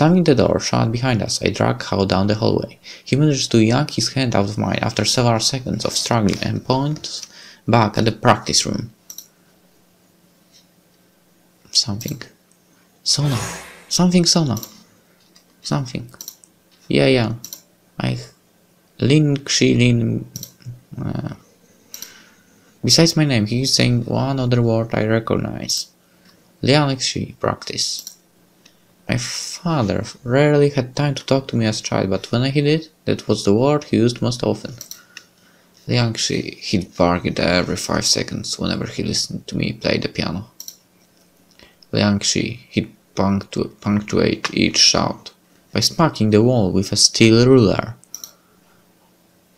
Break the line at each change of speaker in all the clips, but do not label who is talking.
Slamming the door shut behind us, I dragged Hao down the hallway. He managed to yank his hand out of mine after several seconds of struggling and points back at the practice room. Something. Sona. Something, Sona. Something. Yeah. Lin. Besides my name, he is saying one other word I recognize. Liang practice. My father rarely had time to talk to me as a child, but when he did, that was the word he used most often. Liang, he'd bark it every 5 seconds whenever he listened to me play the piano. Liang, he'd punctuate each shout by smacking the wall with a steel ruler.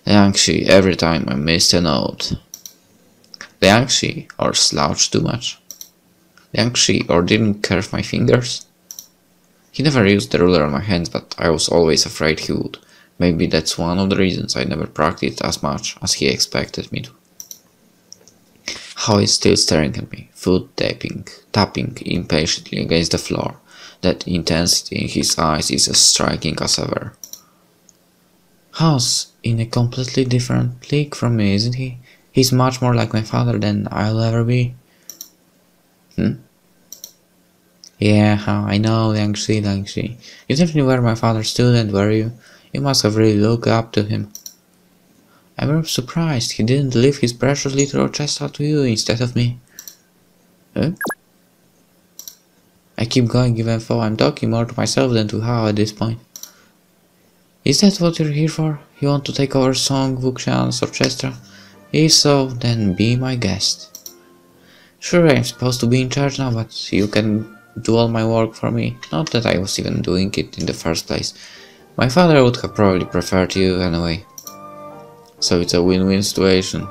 Liang, every time I missed a note. Liang, or slouched too much. Liang, or didn't curve my fingers. He never used the ruler on my hands, but I was always afraid he would. Maybe that's one of the reasons I never practiced as much as he expected me to. How he's still staring at me, foot tapping impatiently against the floor. That intensity in his eyes is as striking as ever. Hao's in a completely different league from me, isn't he? He's much more like my father than I'll ever be. Yeah, Hao, I know, Liang. You definitely were my father's student, were you? You must have really looked up to him. I'm surprised he didn't leave his precious little orchestra to you instead of me. Huh? I keep going even though I'm talking more to myself than to Hao at this point. Is that what you're here for? You want to take over Song Wuxian's orchestra? If so, then be my guest. Sure, I'm supposed to be in charge now, but you can do all my work for me. Not that I was even doing it in the first place. My father would have probably preferred you anyway. So it's a win-win situation.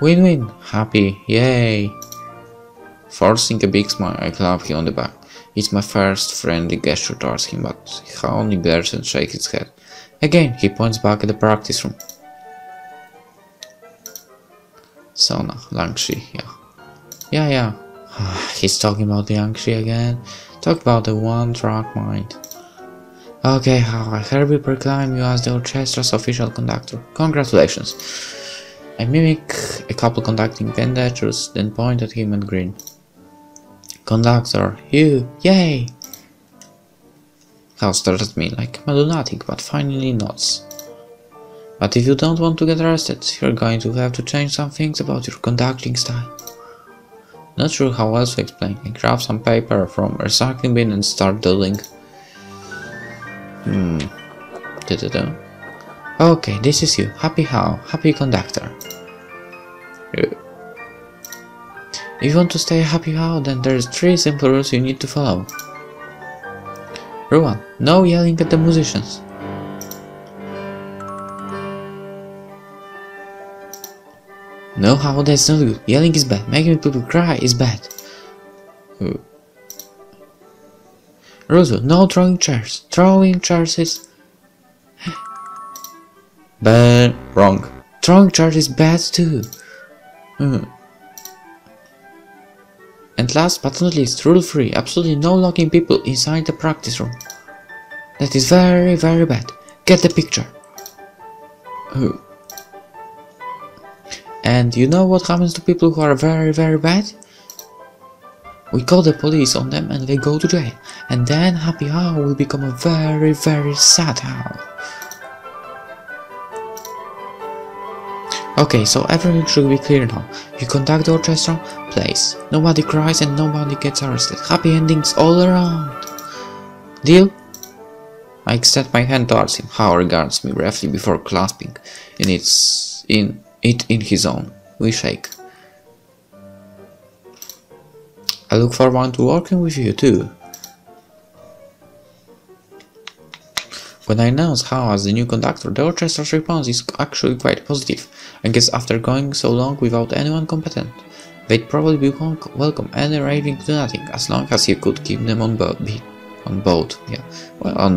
Win-win. Happy. Yay. Forcing a big smile, I clap him on the back. It's my first friendly gesture towards him, but he only glares and shakes his head. Again, he points back at the practice room. Sona, Langshi, yeah. He's talking about the Yangshi again. Talk about the one-track mind. Okay, Hao, I hereby proclaim you as the orchestra's official conductor. Congratulations. I mimic a couple conducting gestures, then point at him and grin. Conductor, you, yay! Hao stares at me like I'm a lunatic, but finally nods. But if you don't want to get arrested, you're going to have to change some things about your conducting style. Not sure how else to explain. I grab some paper from a recycling bin and start doodling. Okay, this is you. Happy Hao. Happy Conductor. If you want to stay a happy Hao, then there's 3 simple rules you need to follow. Rule 1. No yelling at the musicians. No, Hao, that's not good. Yelling is bad. Making people cry is bad. Rule 2. No throwing chairs. Throwing chairs is... bad. Wrong. Throwing chairs is bad too. And last but not least, rule 3. Absolutely no locking people inside the practice room. That is very, very bad. Get the picture. And you know what happens to people who are very, very bad? We call the police on them and they go to jail. And then Happy Hao will become a very, very sad Hao. Okay, so everything should be clear now. You conduct the orchestra, plays. Nobody cries and nobody gets arrested. Happy endings all around. Deal? I extend my hand towards him. Hao regards me briefly before clasping it in his own. We shake. I look forward to working with you too. When I announce Hao as the new conductor, the orchestra's response is actually quite positive. I guess after going so long without anyone competent, they'd probably be welcome any raving lunatic as long as you could keep them on boat. On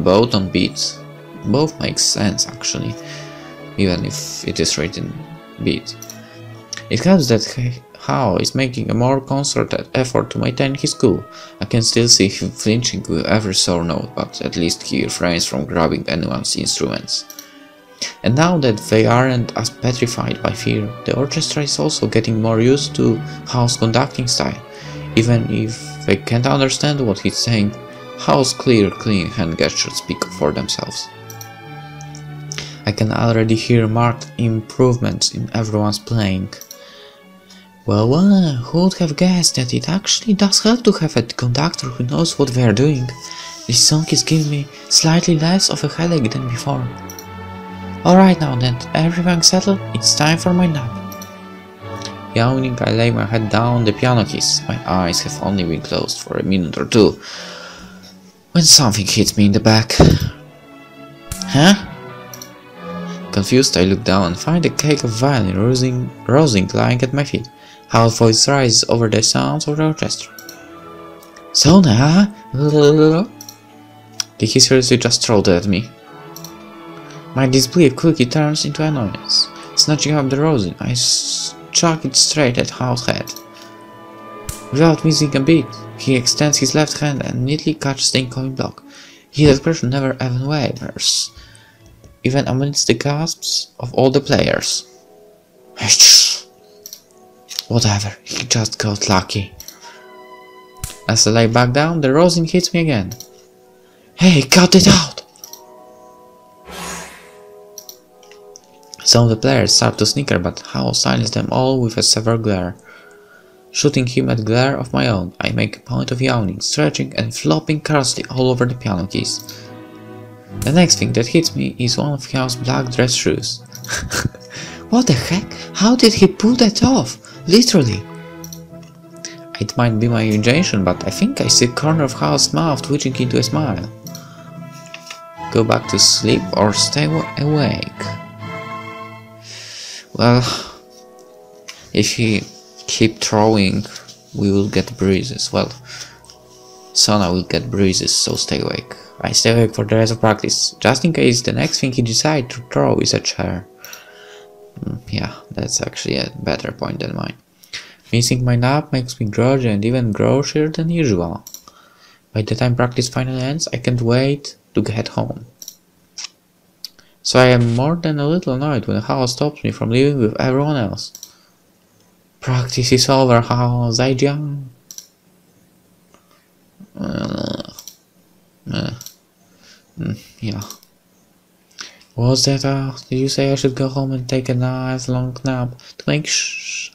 boat, on beat. Both makes sense actually, even if it is written beat. It helps that Hao is making a more concerted effort to maintain his cool. I can still see him flinching with every sore note, but at least he refrains from grabbing anyone's instruments. And now that they aren't as petrified by fear, the orchestra is also getting more used to Hao's conducting style. Even if they can't understand what he's saying, Hao's clear, clean hand gestures speak for themselves. I can already hear marked improvements in everyone's playing. Well, who would have guessed that it actually does help to have a conductor who knows what they are doing? This song is giving me slightly less of a headache than before. Alright now that everything's settled, it's time for my nap. Yawning, I lay my head down on the piano keys. My eyes have only been closed for a minute or two, when something hits me in the back. Huh? Confused, I look down and find a cake of violin rosin lying at my feet. Hao's voice rises over the sounds of the orchestra. Sona! Did he seriously just throw that at me? My disbelief quickly turns into annoyance. Snatching up the rosin, I chuck it straight at Hao's head. Without missing a beat, he extends his left hand and neatly catches the incoming block. His expression never even wavers, even amidst the gasps of all the players. Whatever, he just got lucky. As I lay back down, the rosin hits me again. Hey, cut it out! Some of the players start to snicker, but Hao silences them all with a severe glare. Shooting him a glare of my own, I make a point of yawning, stretching, and flopping carelessly all over the piano keys. The next thing that hits me is one of Hao's black dress shoes. What the heck? How did he pull that off? Literally. It might be my imagination, but I think I see a corner of Hao's mouth twitching into a smile. Go back to sleep or stay awake? Well, if he keep throwing, we will get bruises. Well, Sona will get bruises, so stay awake. I stay awake for the rest of practice, just in case the next thing he decides to throw is a chair. Yeah, that's actually a better point than mine. Missing my nap makes me groggy and even grouchier than usual. By the time practice finally ends, I can't wait to get home. So I am more than a little annoyed when Hao stops me from leaving with everyone else. Practice is over, Hao, Zaijiang. Yeah. Was that did you say I should go home and take a nice long nap to make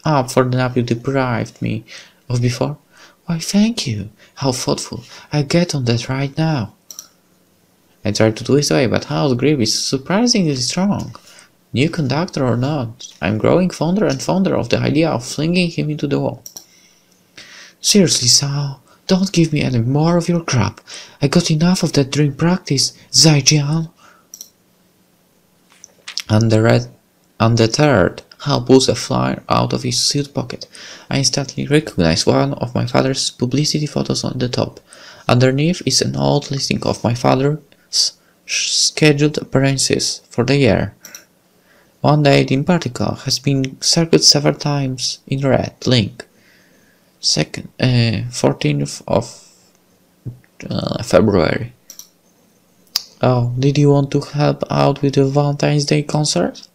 up for the nap you deprived me of before? Why, thank you. How thoughtful. I'll get on that right now. I tried to twist away, but Hao's grip is surprisingly strong. New conductor or not, I'm growing fonder and fonder of the idea of flinging him into the wall. Seriously, Sao, don't give me any more of your crap. I got enough of that during practice, Zaijian. Undeterred, Hao pulls a flyer out of his suit pocket. I instantly recognize one of my father's publicity photos on the top. Underneath is an old listing of my father's scheduled appearances for the year. One date in particular has been circled several times in red. Link. 14th of February. Oh, did you want to help out with the Valentine's Day concert?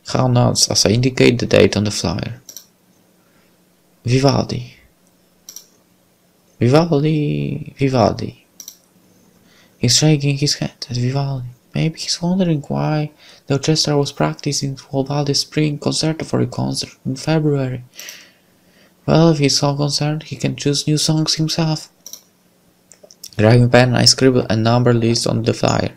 Hao nods as I indicate the date on the flyer. Vivaldi. He's shaking his head at Vivaldi. Maybe he's wondering why the orchestra was practicing Vivaldi's spring concerto concert in February. Well, if he's so concerned, he can choose new songs himself. Grabbing a pen, I scribble a number list on the flyer,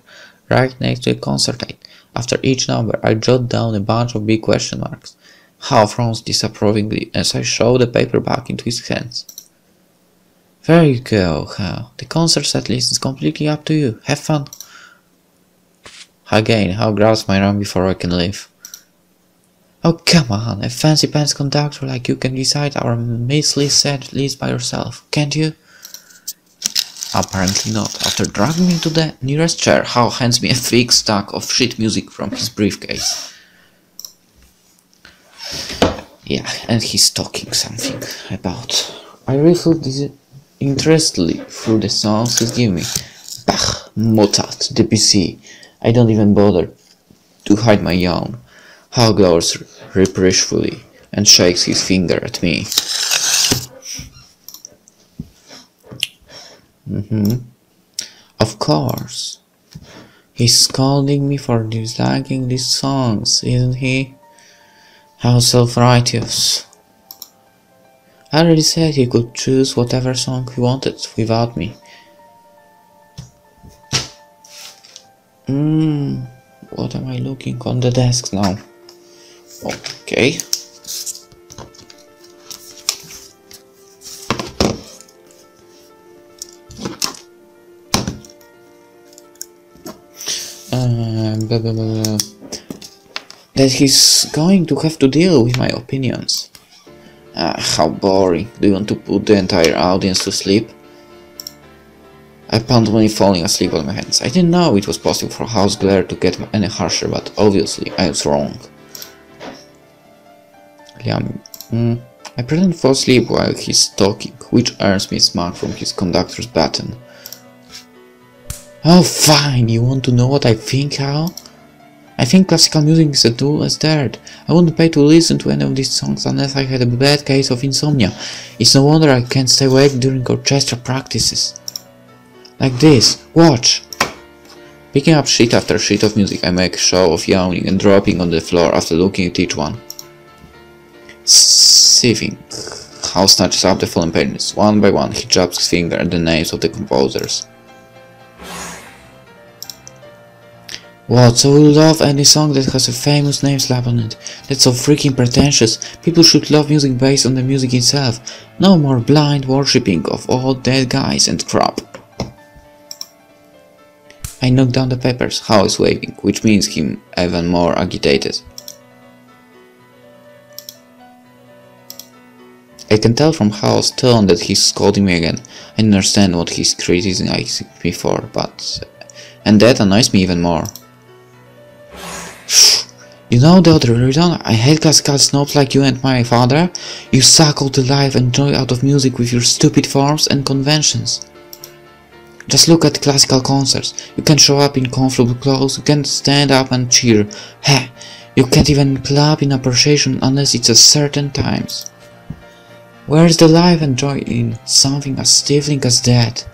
right next to the concert date. After each number, I jot down a bunch of big question marks. Hao frowns disapprovingly as I shove the paper back into his hands. There you go, Hao. The concert set list is completely up to you. Have fun. Again, Hao grabs my arm before I can leave. Oh, come on, a fancy pants conductor like you can decide our measly set list by yourself, can't you? Apparently not. After dragging me to the nearest chair, Hao hands me a thick stack of sheet music from his briefcase. Yeah, and he's talking something about. I riffled disinterestedly through the songs he's giving me. Bach, Mozart, Debussy. I don't even bother to hide my yawn. Hal glowers reproachfully and shakes his finger at me. Of course. He's scolding me for disliking these songs, isn't he? How self-righteous. I already said he could choose whatever song he wanted without me. What am I looking on the desk now? Okay. Blah, blah, blah, blah. That he's going to have to deal with my opinions. How boring. Do you want to put the entire audience to sleep? I pondered falling asleep on my hands. I didn't know it was possible for house glare to get any harsher, but obviously I was wrong. Liam, I pretend to fall asleep while he's talking, which earns me a smack from his conductor's baton. Oh fine, you want to know what I think, Hal? I think classical music is a dull as dirt. I wouldn't pay to listen to any of these songs unless I had a bad case of insomnia. It's no wonder I can't stay awake during orchestra practices. Like this, watch! Picking up sheet after sheet of music, I make a show of yawning and dropping on the floor after looking at each one. Sieving. Hal snatches up the fallen pages. One by one, he jabs his finger at the names of the composers. What, so you love any song that has a famous name slap on it? That's so freaking pretentious. People should love music based on the music itself. No more blind worshipping of all dead guys and crap. I knock down the papers. Hal is waving, which means him even more agitated. I can tell from Hal's tone that he's scolding me again. I understand what he's criticizing me for, and that annoys me even more. You know the other reason I hate classical snobs like you and my father? You suck all the life and joy out of music with your stupid forms and conventions. Just look at classical concerts. You can show up in comfortable clothes, you can't stand up and cheer. Heh, you can't even clap in appreciation unless it's at certain times. Where's the life and joy in something as stifling as that?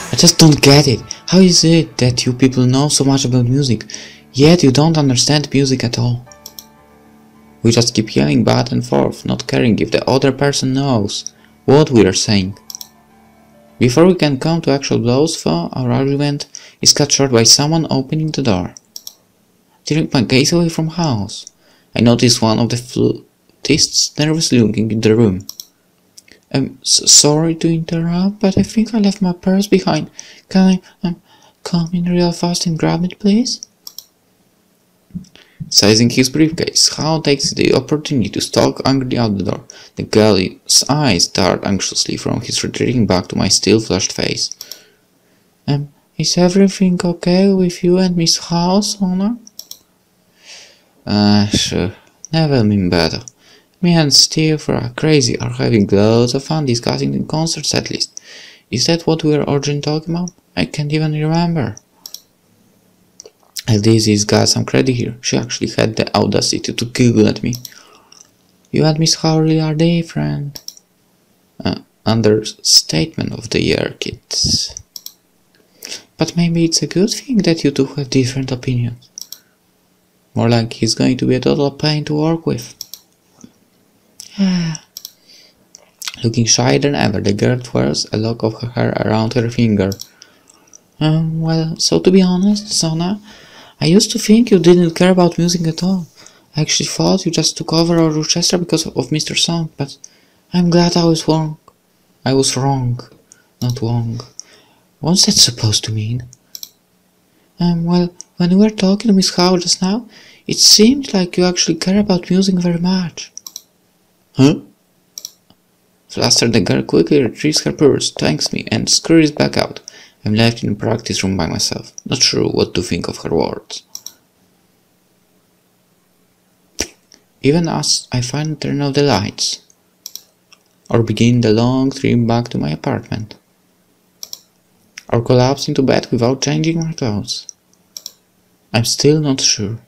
I just don't get it. How is it that you people know so much about music, yet you don't understand music at all? We just keep yelling back and forth, not caring if the other person knows what we are saying. Before we can come to actual blows, though, our argument is cut short by someone opening the door. Tearing my gaze away from House, I notice one of the flutists nervously looking in the room. I'm sorry to interrupt, but I think I left my purse behind. Can I come in real fast and grab it, please? Seizing his briefcase, Hal takes the opportunity to stalk angrily out the door. The girl's eyes dart anxiously from his retreating back to my still-flushed face. Is everything okay with you and Miss Hal, Sona? Sure. Never been better. Me and Steve are crazy, are having loads of fun discussing the concert set list. Is that what we were originally talking about? I can't even remember. At least he's got some credit here. She actually had the audacity to giggle at me. You and Miss Howley are different. Understatement of the year, kids. But maybe it's a good thing that you two have different opinions. More like he's going to be a total pain to work with. Looking shyer than ever, the girl twirls a lock of her hair around her finger. Well, so to be honest, Sona, I used to think you didn't care about music at all. I actually thought you just took over our Orchestra because of Mr. Song, but I'm glad I was wrong. I was wrong, not wrong. What's that supposed to mean? Well, when we were talking to Miss Howe just now, it seemed like you actually care about music very much. Huh? Flustered, the girl quickly retrieves her purse, thanks me, and scurries back out. I'm left in the practice room by myself, not sure what to think of her words. even as I finally turn off the lights, or begin the long trip back to my apartment, or collapse into bed without changing my clothes. I'm still not sure.